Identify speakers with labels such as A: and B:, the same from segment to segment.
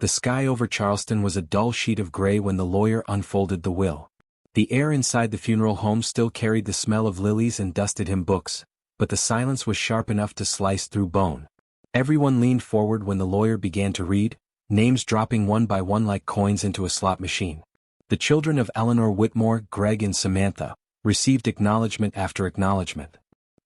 A: The sky over Charleston was a dull sheet of gray when the lawyer unfolded the will. The air inside the funeral home still carried the smell of lilies and dusted hymn books, but the silence was sharp enough to slice through bone. Everyone leaned forward when the lawyer began to read, names dropping one by one like coins into a slot machine. The children of Eleanor Whitmore, Greg and Samantha, received acknowledgement after acknowledgement.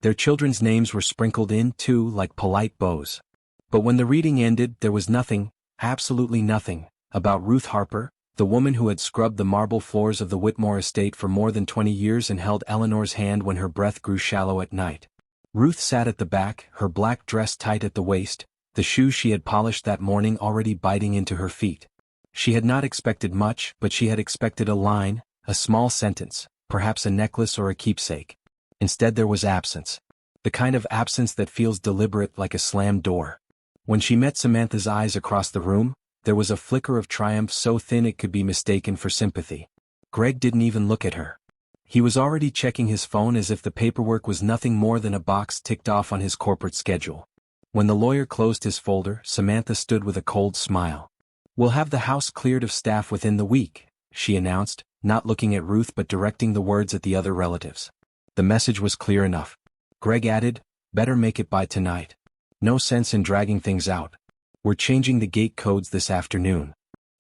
A: Their children's names were sprinkled in, too, like polite bows. But when the reading ended, there was nothing, absolutely nothing, about Ruth Harper, the woman who had scrubbed the marble floors of the Whitmore estate for more than 20 years and held Eleanor's hand when her breath grew shallow at night. Ruth sat at the back, her black dress tight at the waist, the shoes she had polished that morning already biting into her feet. She had not expected much, but she had expected a line, a small sentence, perhaps a necklace or a keepsake. Instead there was absence. The kind of absence that feels deliberate like a slammed door. When she met Samantha's eyes across the room, there was a flicker of triumph so thin it could be mistaken for sympathy. Greg didn't even look at her. He was already checking his phone as if the paperwork was nothing more than a box ticked off on his corporate schedule. When the lawyer closed his folder, Samantha stood with a cold smile. "We'll have the house cleared of staff within the week," she announced, not looking at Ruth but directing the words at the other relatives. The message was clear enough. Greg added, "Better make it by tonight. No sense in dragging things out. We're changing the gate codes this afternoon."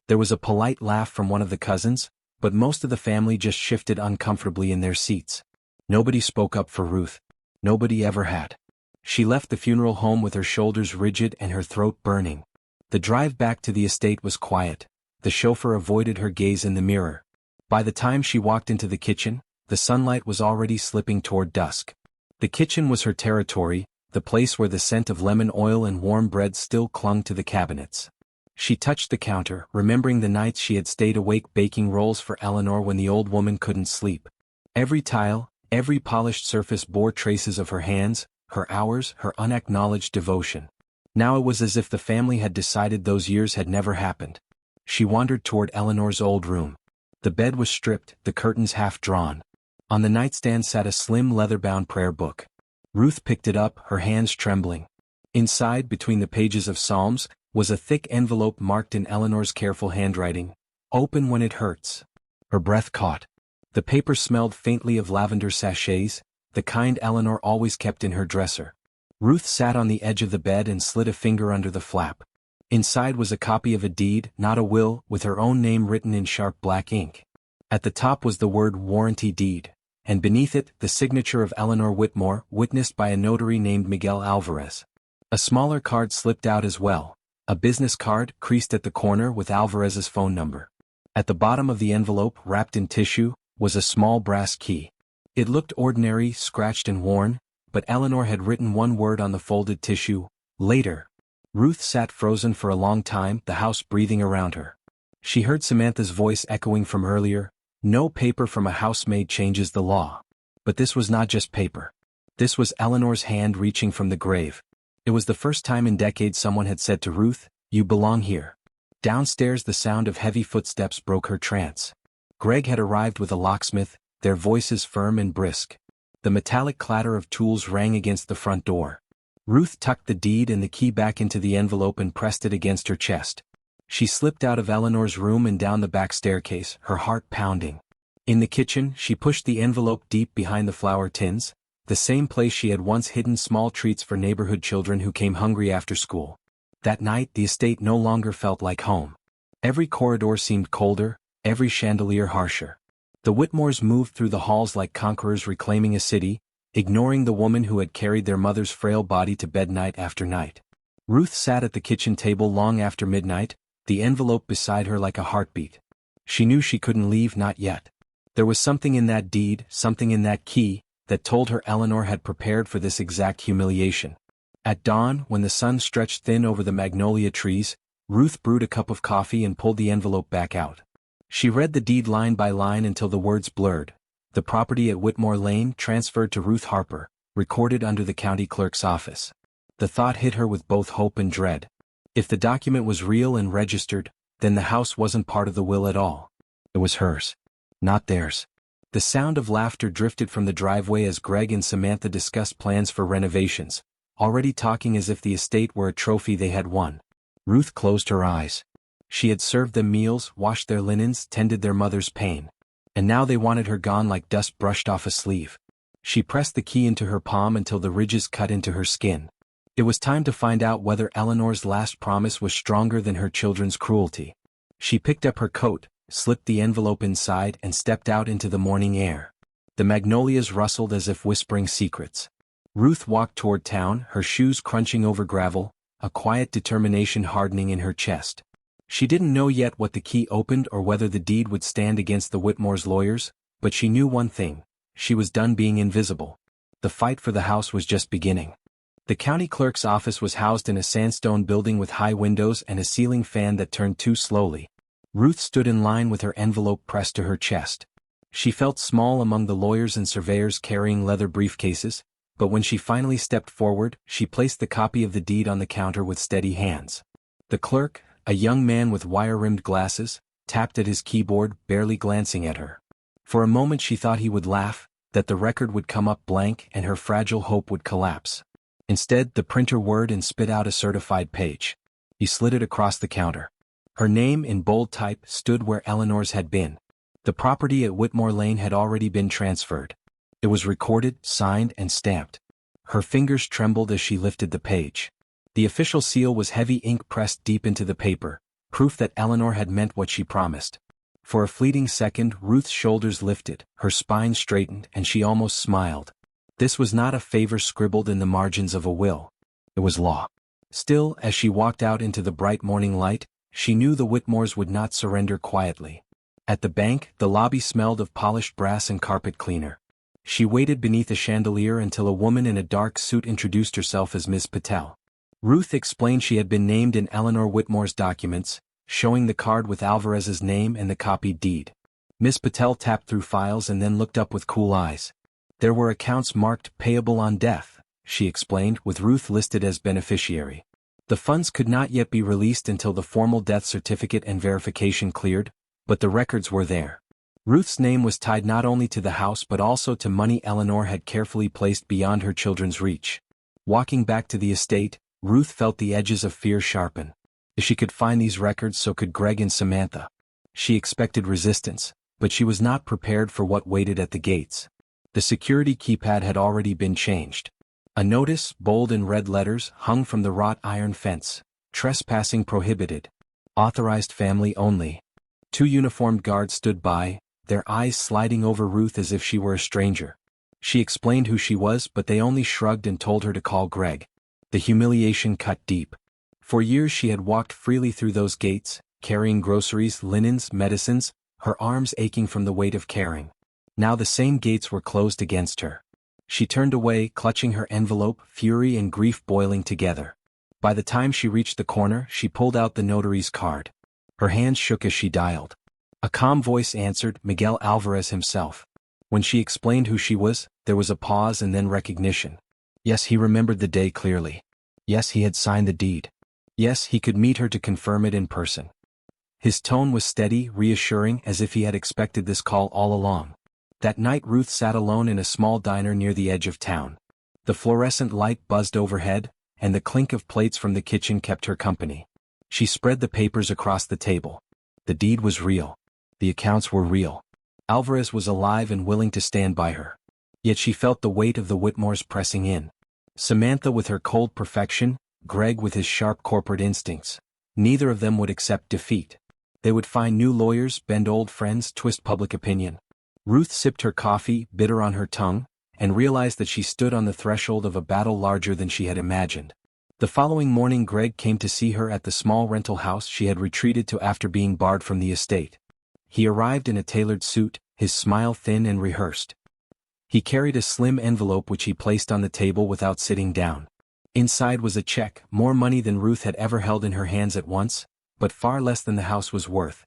A: There was a polite laugh from one of the cousins, but most of the family just shifted uncomfortably in their seats. Nobody spoke up for Ruth. Nobody ever had. She left the funeral home with her shoulders rigid and her throat burning. The drive back to the estate was quiet. The chauffeur avoided her gaze in the mirror. By the time she walked into the kitchen, the sunlight was already slipping toward dusk. The kitchen was her territory, the place where the scent of lemon oil and warm bread still clung to the cabinets. She touched the counter, remembering the nights she had stayed awake baking rolls for Eleanor when the old woman couldn't sleep. Every tile, every polished surface bore traces of her hands, her hours, her unacknowledged devotion. Now it was as if the family had decided those years had never happened. She wandered toward Eleanor's old room. The bed was stripped, the curtains half drawn. On the nightstand sat a slim leather-bound prayer book. Ruth picked it up, her hands trembling. Inside, between the pages of Psalms, was a thick envelope marked in Eleanor's careful handwriting, "Open when it hurts." Her breath caught. The paper smelled faintly of lavender sachets, the kind Eleanor always kept in her dresser. Ruth sat on the edge of the bed and slid a finger under the flap. Inside was a copy of a deed, not a will, with her own name written in sharp black ink. At the top was the word warranty deed, and beneath it, the signature of Eleanor Whitmore, witnessed by a notary named Miguel Alvarez. A smaller card slipped out as well, a business card creased at the corner with Alvarez's phone number. At the bottom of the envelope, wrapped in tissue, was a small brass key. It looked ordinary, scratched and worn, but Eleanor had written one word on the folded tissue, "Later." Ruth sat frozen for a long time, the house breathing around her. She heard Samantha's voice echoing from earlier, "No paper from a housemaid changes the law." But this was not just paper. This was Eleanor's hand reaching from the grave. It was the first time in decades someone had said to Ruth, "You belong here." Downstairs the sound of heavy footsteps broke her trance. Greg had arrived with a locksmith, their voices firm and brisk. The metallic clatter of tools rang against the front door. Ruth tucked the deed and the key back into the envelope and pressed it against her chest. She slipped out of Eleanor's room and down the back staircase, her heart pounding. In the kitchen, she pushed the envelope deep behind the flour tins, the same place she had once hidden small treats for neighborhood children who came hungry after school. That night, the estate no longer felt like home. Every corridor seemed colder, every chandelier harsher. The Whitmores moved through the halls like conquerors reclaiming a city, ignoring the woman who had carried their mother's frail body to bed night after night. Ruth sat at the kitchen table long after midnight, the envelope beside her like a heartbeat. She knew she couldn't leave, not yet. There was something in that deed, something in that key, that told her Eleanor had prepared for this exact humiliation. At dawn, when the sun stretched thin over the magnolia trees, Ruth brewed a cup of coffee and pulled the envelope back out. She read the deed line by line until the words blurred. The property at Whitmore Lane transferred to Ruth Harper, recorded under the county clerk's office. The thought hit her with both hope and dread. If the document was real and registered, then the house wasn't part of the will at all. It was hers, not theirs. The sound of laughter drifted from the driveway as Greg and Samantha discussed plans for renovations, already talking as if the estate were a trophy they had won. Ruth closed her eyes. She had served them meals, washed their linens, tended their mother's pain. And now they wanted her gone like dust brushed off a sleeve. She pressed the key into her palm until the ridges cut into her skin. It was time to find out whether Eleanor's last promise was stronger than her children's cruelty. She picked up her coat, slipped the envelope inside and stepped out into the morning air. The magnolias rustled as if whispering secrets. Ruth walked toward town, her shoes crunching over gravel, a quiet determination hardening in her chest. She didn't know yet what the key opened or whether the deed would stand against the Whitmore's lawyers, but she knew one thing: she was done being invisible. The fight for the house was just beginning. The county clerk's office was housed in a sandstone building with high windows and a ceiling fan that turned too slowly. Ruth stood in line with her envelope pressed to her chest. She felt small among the lawyers and surveyors carrying leather briefcases, but when she finally stepped forward, she placed the copy of the deed on the counter with steady hands. The clerk, a young man with wire-rimmed glasses, tapped at his keyboard, barely glancing at her. For a moment she thought he would laugh, that the record would come up blank and her fragile hope would collapse. Instead, the printer whirred and spit out a certified page. He slid it across the counter. Her name, in bold type, stood where Eleanor's had been. The property at Whitmore Lane had already been transferred. It was recorded, signed, and stamped. Her fingers trembled as she lifted the page. The official seal was heavy ink pressed deep into the paper, proof that Eleanor had meant what she promised. For a fleeting second, Ruth's shoulders lifted, her spine straightened, and she almost smiled. This was not a favor scribbled in the margins of a will. It was law. Still, as she walked out into the bright morning light, she knew the Whitmores would not surrender quietly. At the bank, the lobby smelled of polished brass and carpet cleaner. She waited beneath a chandelier until a woman in a dark suit introduced herself as Miss Patel. Ruth explained she had been named in Eleanor Whitmore's documents, showing the card with Alvarez's name and the copied deed. Miss Patel tapped through files and then looked up with cool eyes. There were accounts marked payable on death, she explained, with Ruth listed as beneficiary. The funds could not yet be released until the formal death certificate and verification cleared, but the records were there. Ruth's name was tied not only to the house but also to money Eleanor had carefully placed beyond her children's reach. Walking back to the estate, Ruth felt the edges of fear sharpen. If she could find these records, so could Greg and Samantha. She expected resistance, but she was not prepared for what waited at the gates. The security keypad had already been changed. A notice, bold in red letters, hung from the wrought iron fence: trespassing prohibited. Authorized family only. 2 uniformed guards stood by, their eyes sliding over Ruth as if she were a stranger. She explained who she was, but they only shrugged and told her to call Greg. The humiliation cut deep. For years she had walked freely through those gates, carrying groceries, linens, medicines, her arms aching from the weight of caring. Now the same gates were closed against her. She turned away, clutching her envelope, fury and grief boiling together. By the time she reached the corner, she pulled out the notary's card. Her hands shook as she dialed. A calm voice answered, Miguel Alvarez himself. When she explained who she was, there was a pause and then recognition. Yes, he remembered the day clearly. Yes, he had signed the deed. Yes, he could meet her to confirm it in person. His tone was steady, reassuring, as if he had expected this call all along. That night Ruth sat alone in a small diner near the edge of town. The fluorescent light buzzed overhead, and the clink of plates from the kitchen kept her company. She spread the papers across the table. The deed was real. The accounts were real. Alvarez was alive and willing to stand by her. Yet she felt the weight of the Whitmores pressing in. Samantha with her cold perfection, Greg with his sharp corporate instincts. Neither of them would accept defeat. They would find new lawyers, bend old friends, twist public opinion. Ruth sipped her coffee, bitter on her tongue, and realized that she stood on the threshold of a battle larger than she had imagined. The following morning Greg came to see her at the small rental house she had retreated to after being barred from the estate. He arrived in a tailored suit, his smile thin and rehearsed. He carried a slim envelope which he placed on the table without sitting down. Inside was a check, more money than Ruth had ever held in her hands at once, but far less than the house was worth.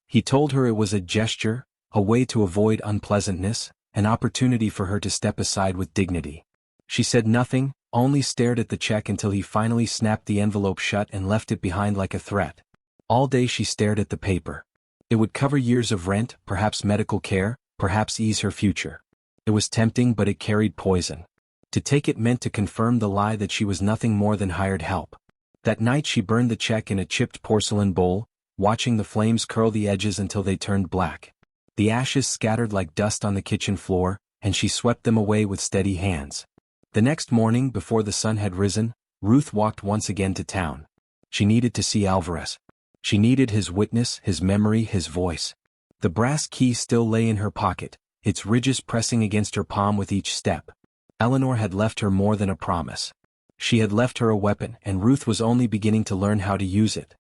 A: He told her it was a gesture, a way to avoid unpleasantness, an opportunity for her to step aside with dignity. She said nothing, only stared at the check until he finally snapped the envelope shut and left it behind like a threat. All day she stared at the paper. It would cover years of rent, perhaps medical care, perhaps ease her future. It was tempting, but it carried poison. To take it meant to confirm the lie that she was nothing more than hired help. That night she burned the check in a chipped porcelain bowl, watching the flames curl the edges until they turned black. The ashes scattered like dust on the kitchen floor, and she swept them away with steady hands. The next morning, before the sun had risen, Ruth walked once again to town. She needed to see Alvarez. She needed his witness, his memory, his voice. The brass key still lay in her pocket, its ridges pressing against her palm with each step. Eleanor had left her more than a promise. She had left her a weapon, and Ruth was only beginning to learn how to use it.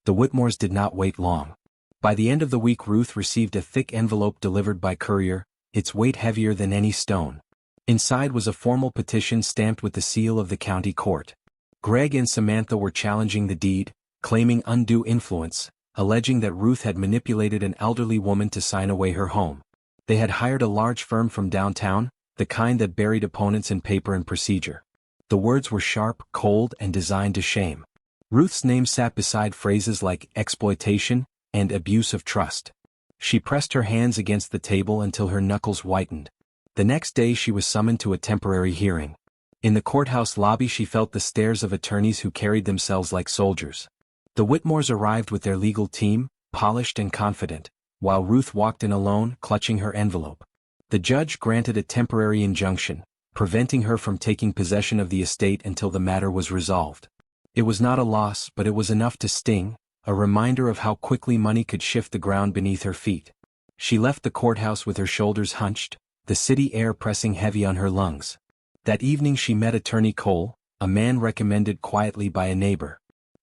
A: The Whitmores did not wait long. By the end of the week, Ruth received a thick envelope delivered by courier, its weight heavier than any stone. Inside was a formal petition stamped with the seal of the county court. Greg and Samantha were challenging the deed, claiming undue influence, alleging that Ruth had manipulated an elderly woman to sign away her home. They had hired a large firm from downtown, the kind that buried opponents in paper and procedure. The words were sharp, cold, and designed to shame. Ruth's name sat beside phrases like exploitation and abuse of trust. She pressed her hands against the table until her knuckles whitened. The next day she was summoned to a temporary hearing. In the courthouse lobby she felt the stares of attorneys who carried themselves like soldiers. The Whitmores arrived with their legal team, polished and confident, while Ruth walked in alone, clutching her envelope. The judge granted a temporary injunction, preventing her from taking possession of the estate until the matter was resolved. It was not a loss, but it was enough to sting, a reminder of how quickly money could shift the ground beneath her feet. She left the courthouse with her shoulders hunched, the city air pressing heavy on her lungs. That evening she met Attorney Cole, a man recommended quietly by a neighbor.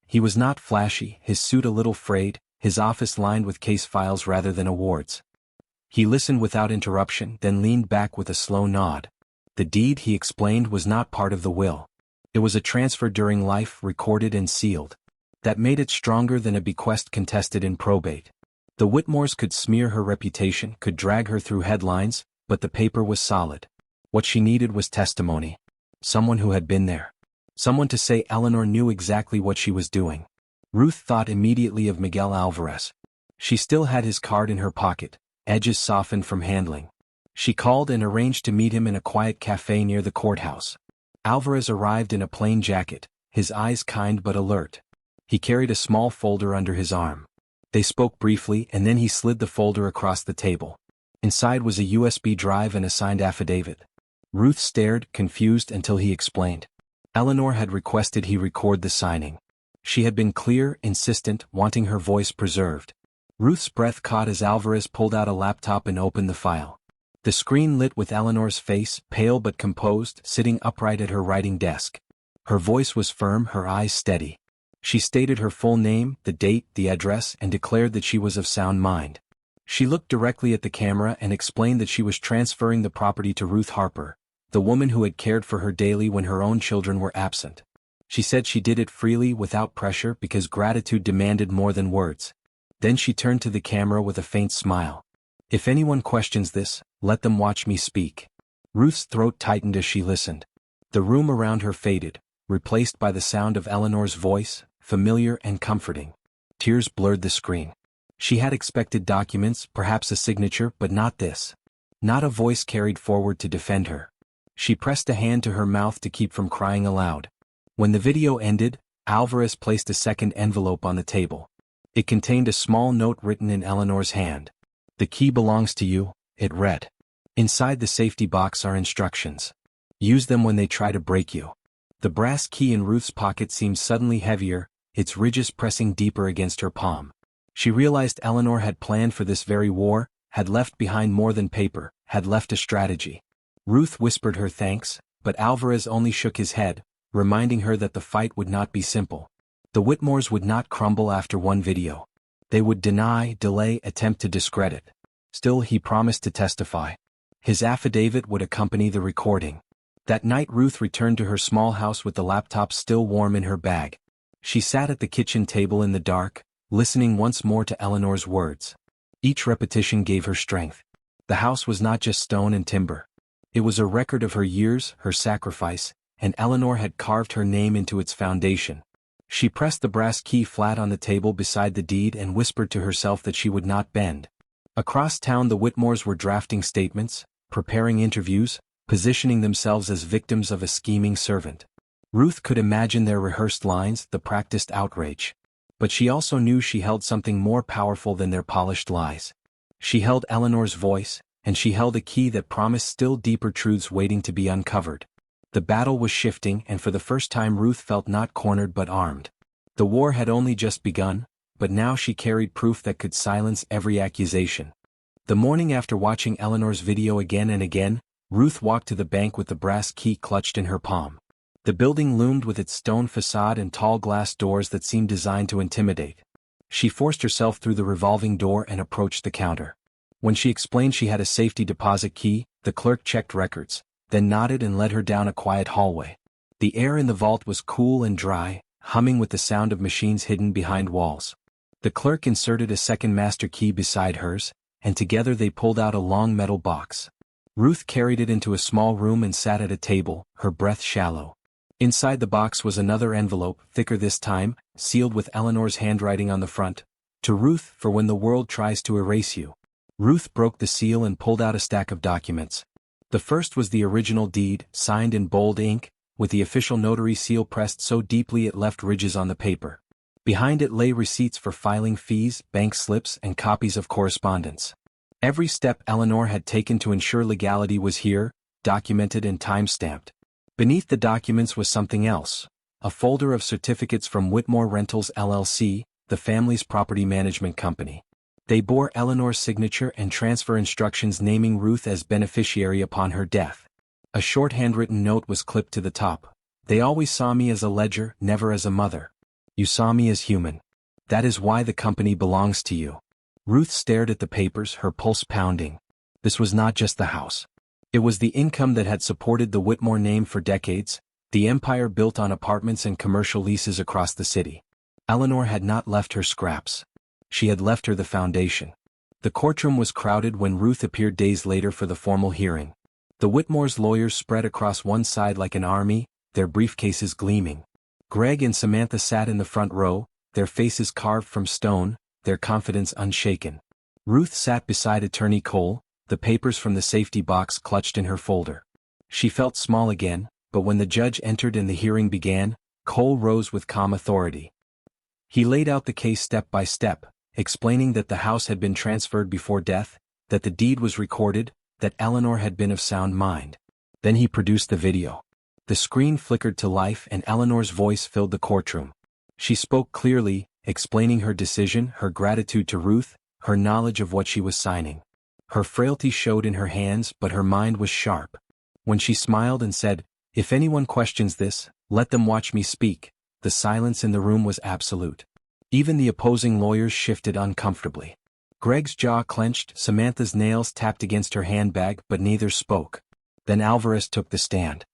A: He was not flashy, his suit a little frayed, his office lined with case files rather than awards. He listened without interruption, then leaned back with a slow nod. The deed, he explained, was not part of the will. It was a transfer during life, recorded and sealed. That made it stronger than a bequest contested in probate. The Whitmores could smear her reputation, could drag her through headlines, but the paper was solid. What she needed was testimony. Someone who had been there. Someone to say Eleanor knew exactly what she was doing. Ruth thought immediately of Miguel Alvarez. She still had his card in her pocket, edges softened from handling. She called and arranged to meet him in a quiet cafe near the courthouse. Alvarez arrived in a plain jacket, his eyes kind but alert. He carried a small folder under his arm. They spoke briefly, and then he slid the folder across the table. Inside was a USB drive and a signed affidavit. Ruth stared, confused, until he explained. Eleanor had requested he record the signing. She had been clear, insistent, wanting her voice preserved. Ruth's breath caught as Alvarez pulled out a laptop and opened the file. The screen lit with Eleanor's face, pale but composed, sitting upright at her writing desk. Her voice was firm, her eyes steady. She stated her full name, the date, the address, and declared that she was of sound mind. She looked directly at the camera and explained that she was transferring the property to Ruth Harper, the woman who had cared for her daily when her own children were absent. She said she did it freely, without pressure, because gratitude demanded more than words. Then she turned to the camera with a faint smile. If anyone questions this, let them watch me speak. Ruth's throat tightened as she listened. The room around her faded, replaced by the sound of Eleanor's voice, familiar and comforting. Tears blurred the screen. She had expected documents, perhaps a signature, but not this. Not a voice carried forward to defend her. She pressed a hand to her mouth to keep from crying aloud. When the video ended, Alvarez placed a second envelope on the table. It contained a small note written in Eleanor's hand. "The key belongs to you," it read. "Inside the safety box are instructions. Use them when they try to break you." The brass key in Ruth's pocket seemed suddenly heavier, its ridges pressing deeper against her palm. She realized Eleanor had planned for this very war, had left behind more than paper, had left a strategy. Ruth whispered her thanks, but Alvarez only shook his head, reminding her that the fight would not be simple. The Whitmores would not crumble after one video. They would deny, delay, attempt to discredit. Still, he promised to testify. His affidavit would accompany the recording. That night Ruth returned to her small house with the laptop still warm in her bag. She sat at the kitchen table in the dark, listening once more to Eleanor's words. Each repetition gave her strength. The house was not just stone and timber. It was a record of her years, her sacrifice, and Eleanor had carved her name into its foundation. She pressed the brass key flat on the table beside the deed and whispered to herself that she would not bend. Across town the Whitmores were drafting statements, preparing interviews, positioning themselves as victims of a scheming servant. Ruth could imagine their rehearsed lines, the practiced outrage. But she also knew she held something more powerful than their polished lies. She held Eleanor's voice, and she held a key that promised still deeper truths waiting to be uncovered. The battle was shifting, and for the first time Ruth felt not cornered but armed. The war had only just begun, but now she carried proof that could silence every accusation. The morning after watching Eleanor's video again and again, Ruth walked to the bank with the brass key clutched in her palm. The building loomed with its stone facade and tall glass doors that seemed designed to intimidate. She forced herself through the revolving door and approached the counter. When she explained she had a safety deposit key, the clerk checked records, then nodded and led her down a quiet hallway. The air in the vault was cool and dry, humming with the sound of machines hidden behind walls. The clerk inserted a second master key beside hers, and together they pulled out a long metal box. Ruth carried it into a small room and sat at a table, her breath shallow. Inside the box was another envelope, thicker this time, sealed with Eleanor's handwriting on the front. To Ruth, for when the world tries to erase you. Ruth broke the seal and pulled out a stack of documents. The first was the original deed, signed in bold ink, with the official notary seal pressed so deeply it left ridges on the paper. Behind it lay receipts for filing fees, bank slips, and copies of correspondence. Every step Eleanor had taken to ensure legality was here, documented and time-stamped. Beneath the documents was something else, a folder of certificates from Whitmore Rentals LLC, the family's property management company. They bore Eleanor's signature and transfer instructions naming Ruth as beneficiary upon her death. A short handwritten note was clipped to the top. They always saw me as a ledger, never as a mother. You saw me as human. That is why the company belongs to you. Ruth stared at the papers, her pulse pounding. This was not just the house. It was the income that had supported the Whitmore name for decades, the empire built on apartments and commercial leases across the city. Eleanor had not left her scraps. She had left her the foundation. The courtroom was crowded when Ruth appeared days later for the formal hearing. The Whitmore's lawyers spread across one side like an army, their briefcases gleaming. Greg and Samantha sat in the front row, their faces carved from stone, their confidence unshaken. Ruth sat beside Attorney Cole, the papers from the safety box clutched in her folder. She felt small again, but when the judge entered and the hearing began, Cole rose with calm authority. He laid out the case step by step, explaining that the house had been transferred before death, that the deed was recorded, that Eleanor had been of sound mind. Then he produced the video. The screen flickered to life and Eleanor's voice filled the courtroom. She spoke clearly, explaining her decision, her gratitude to Ruth, her knowledge of what she was signing. Her frailty showed in her hands, but her mind was sharp. When she smiled and said, "If anyone questions this, let them watch me speak," the silence in the room was absolute. Even the opposing lawyers shifted uncomfortably. Greg's jaw clenched, Samantha's nails tapped against her handbag, but neither spoke. Then Alvarez took the stand.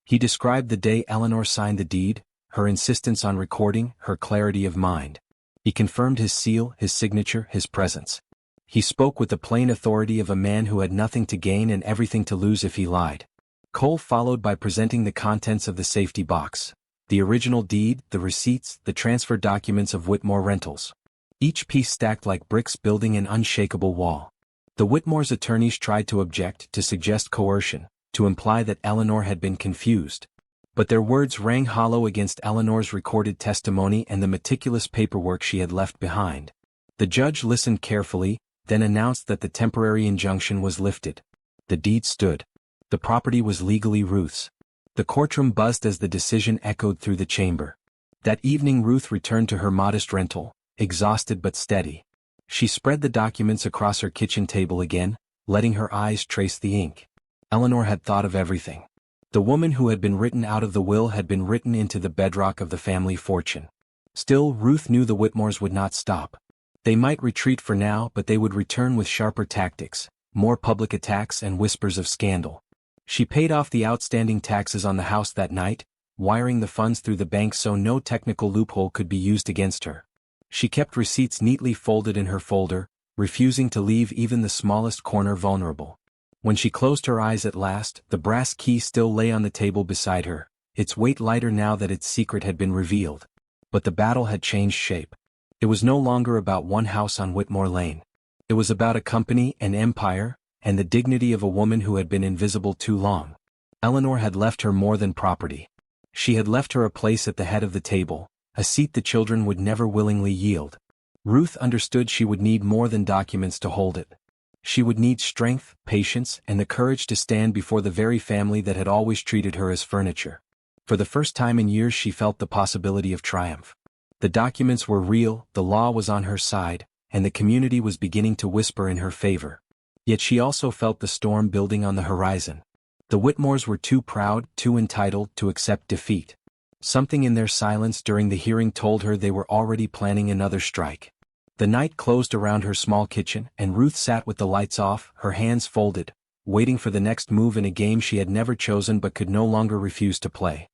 A: He described the day Eleanor signed the deed, her insistence on recording, her clarity of mind. He confirmed his seal, his signature, his presence. He spoke with the plain authority of a man who had nothing to gain and everything to lose if he lied. Cole followed by presenting the contents of the safety box. The original deed, the receipts, the transfer documents of Whitmore Rentals. Each piece stacked like bricks building an unshakable wall. The Whitmore's attorneys tried to object, to suggest coercion, to imply that Eleanor had been confused. But their words rang hollow against Eleanor's recorded testimony and the meticulous paperwork she had left behind. The judge listened carefully, then announced that the temporary injunction was lifted. The deed stood. The property was legally Ruth's. The courtroom buzzed as the decision echoed through the chamber. That evening Ruth returned to her modest rental, exhausted but steady. She spread the documents across her kitchen table again, letting her eyes trace the ink. Eleanor had thought of everything. The woman who had been written out of the will had been written into the bedrock of the family fortune. Still, Ruth knew the Whitmores would not stop. They might retreat for now, but they would return with sharper tactics, more public attacks and whispers of scandal. She paid off the outstanding taxes on the house that night, wiring the funds through the bank so no technical loophole could be used against her. She kept receipts neatly folded in her folder, refusing to leave even the smallest corner vulnerable. When she closed her eyes at last, the brass key still lay on the table beside her, its weight lighter now that its secret had been revealed. But the battle had changed shape. It was no longer about one house on Whitmore Lane. It was about a company, an empire, and the dignity of a woman who had been invisible too long. Eleanor had left her more than property. She had left her a place at the head of the table, a seat the children would never willingly yield. Ruth understood she would need more than documents to hold it. She would need strength, patience, and the courage to stand before the very family that had always treated her as furniture. For the first time in years she felt the possibility of triumph. The documents were real, the law was on her side, and the community was beginning to whisper in her favor. Yet she also felt the storm building on the horizon. The Whitmores were too proud, too entitled to accept defeat. Something in their silence during the hearing told her they were already planning another strike. The night closed around her small kitchen, and Ruth sat with the lights off, her hands folded, waiting for the next move in a game she had never chosen but could no longer refuse to play.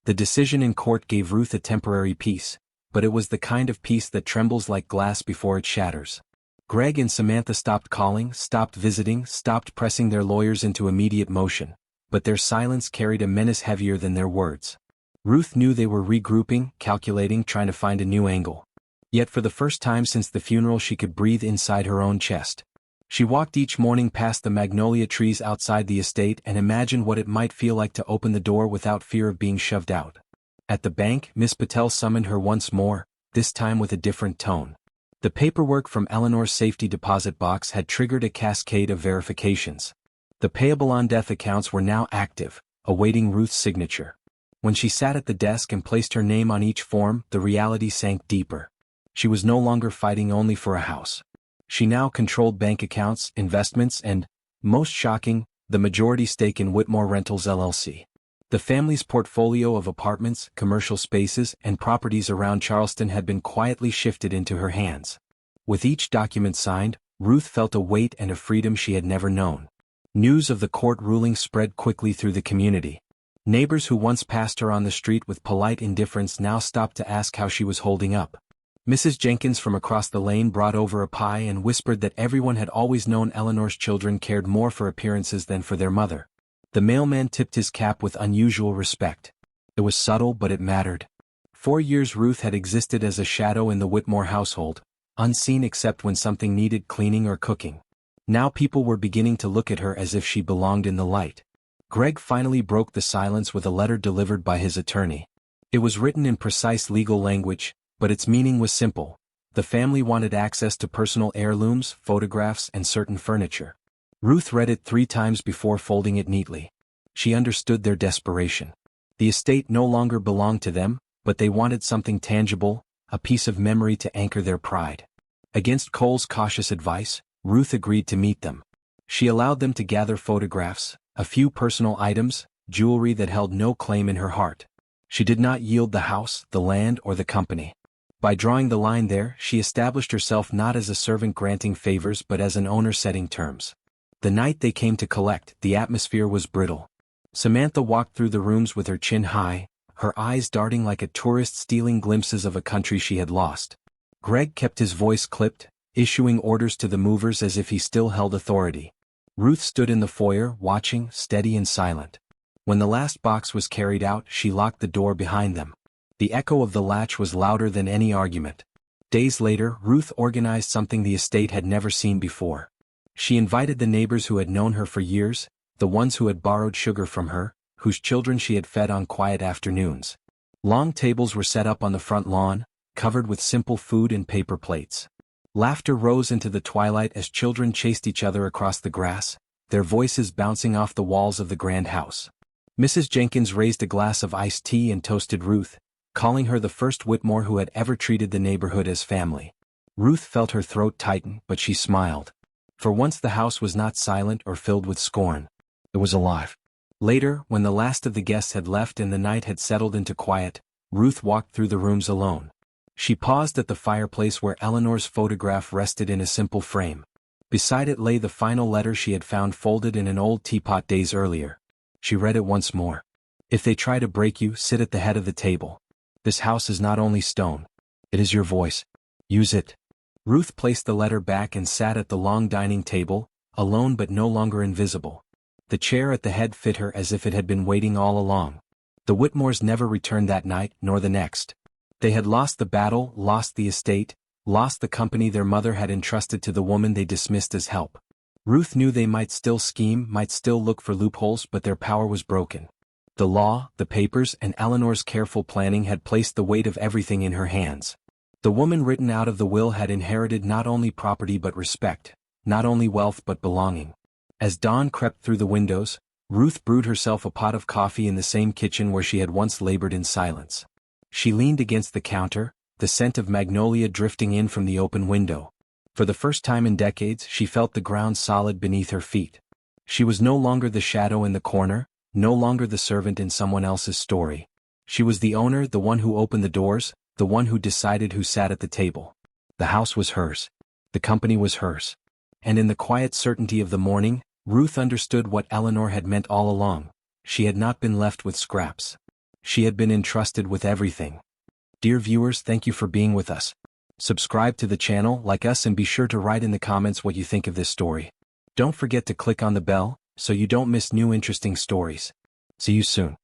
A: The decision in court gave Ruth a temporary peace, but it was the kind of peace that trembles like glass before it shatters. Greg and Samantha stopped calling, stopped visiting, stopped pressing their lawyers into immediate motion, but their silence carried a menace heavier than their words. Ruth knew they were regrouping, calculating, trying to find a new angle. Yet for the first time since the funeral she could breathe inside her own chest. She walked each morning past the magnolia trees outside the estate and imagined what it might feel like to open the door without fear of being shoved out. At the bank, Miss Patel summoned her once more, this time with a different tone. The paperwork from Eleanor's safety deposit box had triggered a cascade of verifications. The payable on death accounts were now active, awaiting Ruth's signature. When she sat at the desk and placed her name on each form, the reality sank deeper. She was no longer fighting only for a house. She now controlled bank accounts, investments, and, most shocking, the majority stake in Whitmore Rentals LLC. The family's portfolio of apartments, commercial spaces, and properties around Charleston had been quietly shifted into her hands. With each document signed, Ruth felt a weight and a freedom she had never known. News of the court ruling spread quickly through the community. Neighbors who once passed her on the street with polite indifference now stopped to ask how she was holding up. Mrs. Jenkins from across the lane brought over a pie and whispered that everyone had always known Eleanor's children cared more for appearances than for their mother. The mailman tipped his cap with unusual respect. It was subtle, but it mattered. 4 years Ruth had existed as a shadow in the Whitmore household, unseen except when something needed cleaning or cooking. Now people were beginning to look at her as if she belonged in the light. Greg finally broke the silence with a letter delivered by his attorney. It was written in precise legal language, but its meaning was simple. The family wanted access to personal heirlooms, photographs, and certain furniture. Ruth read it 3 times before folding it neatly. She understood their desperation. The estate no longer belonged to them, but they wanted something tangible, a piece of memory to anchor their pride. Against Cole's cautious advice, Ruth agreed to meet them. She allowed them to gather photographs, a few personal items, jewelry that held no claim in her heart. She did not yield the house, the land, or the company. By drawing the line there, she established herself not as a servant granting favors but as an owner setting terms. The night they came to collect, the atmosphere was brittle. Samantha walked through the rooms with her chin high, her eyes darting like a tourist stealing glimpses of a country she had lost. Greg kept his voice clipped, issuing orders to the movers as if he still held authority. Ruth stood in the foyer, watching, steady and silent. When the last box was carried out, she locked the door behind them. The echo of the latch was louder than any argument. Days later, Ruth organized something the estate had never seen before. She invited the neighbors who had known her for years, the ones who had borrowed sugar from her, whose children she had fed on quiet afternoons. Long tables were set up on the front lawn, covered with simple food and paper plates. Laughter rose into the twilight as children chased each other across the grass, their voices bouncing off the walls of the grand house. Mrs. Jenkins raised a glass of iced tea and toasted Ruth, calling her the first Whitmore who had ever treated the neighborhood as family. Ruth felt her throat tighten, but she smiled. For once the house was not silent or filled with scorn. It was alive. Later, when the last of the guests had left and the night had settled into quiet, Ruth walked through the rooms alone. She paused at the fireplace where Eleanor's photograph rested in a simple frame. Beside it lay the final letter she had found folded in an old teapot days earlier. She read it once more. If they try to break you, sit at the head of the table. This house is not only stone. It is your voice. Use it. Ruth placed the letter back and sat at the long dining table, alone but no longer invisible. The chair at the head fit her as if it had been waiting all along. The Whitmores never returned that night, nor the next. They had lost the battle, lost the estate, lost the company their mother had entrusted to the woman they dismissed as help. Ruth knew they might still scheme, might still look for loopholes, but their power was broken. The law, the papers, and Eleanor's careful planning had placed the weight of everything in her hands. The woman written out of the will had inherited not only property but respect, not only wealth but belonging. As dawn crept through the windows, Ruth brewed herself a pot of coffee in the same kitchen where she had once labored in silence. She leaned against the counter, the scent of magnolia drifting in from the open window. For the first time in decades, she felt the ground solid beneath her feet. She was no longer the shadow in the corner, no longer the servant in someone else's story. She was the owner, the one who opened the doors, the one who decided who sat at the table. The house was hers. The company was hers. And in the quiet certainty of the morning, Ruth understood what Eleanor had meant all along. She had not been left with scraps. She had been entrusted with everything. Dear viewers, thank you for being with us. Subscribe to the channel, like us, and be sure to write in the comments what you think of this story. Don't forget to click on the bell, so you don't miss new interesting stories. See you soon.